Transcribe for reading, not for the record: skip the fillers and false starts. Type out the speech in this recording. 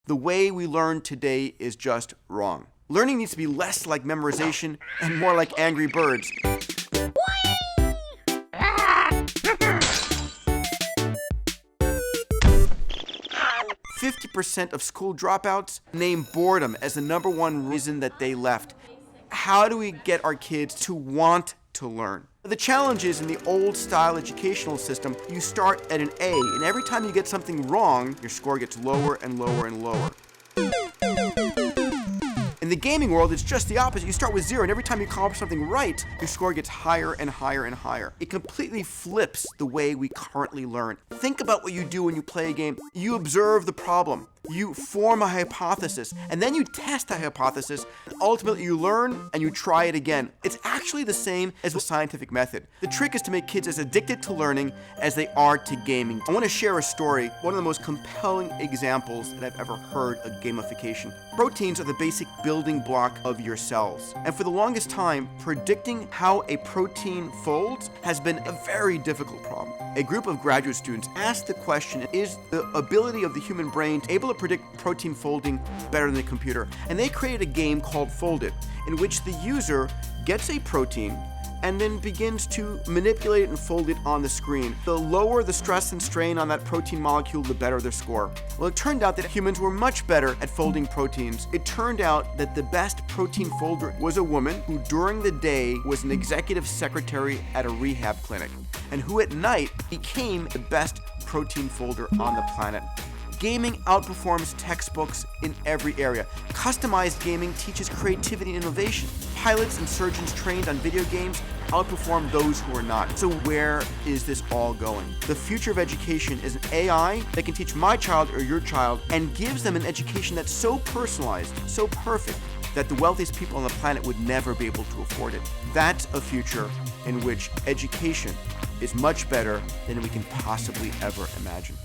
The way we learn today is just wrong. Learning needs to be less like memorization and more like Angry Birds. 50% of school dropouts name boredom as the #1 reason that they left. How do we get our kids to want to learn? The challenge is, in the old-style educational system, you start at an A, and every time you get something wrong, your score gets lower and lower and lower. In the gaming world, it's just the opposite. You start with 0, and every time you accomplish something right, your score gets higher and higher and higher. It completely flips the way we currently learn. Think about what you do when you play a game. You observe the problem. You form a hypothesis, and then you test the hypothesis, and ultimately you learn and you try it again. It's actually the same as the scientific method. The trick is to make kids as addicted to learning as they are to gaming. I want to share a story, one of the most compelling examples that I've ever heard of gamification. Proteins are the basic building block of your cells, and for the longest time, predicting how a protein folds has been a very difficult problem. A group of graduate students asked the question, is the ability of the human brain able to predict protein folding better than the computer? And they created a game called Fold It, in which the user gets a protein and then begins to manipulate it and fold it on the screen. The lower the stress and strain on that protein molecule, the better their score. Well, it turned out that humans were much better at folding proteins. It turned out that the best protein folder was a woman who during the day was an executive secretary at a rehab clinic, and who at night became the best protein folder on the planet. Gaming outperforms textbooks in every area. Customized gaming teaches creativity and innovation. Pilots and surgeons trained on video games outperform those who are not. So where is this all going? The future of education is an AI that can teach my child or your child and gives them an education that's so personalized, so perfect, that the wealthiest people on the planet would never be able to afford it. That's a future in which education is much better than we can possibly ever imagine.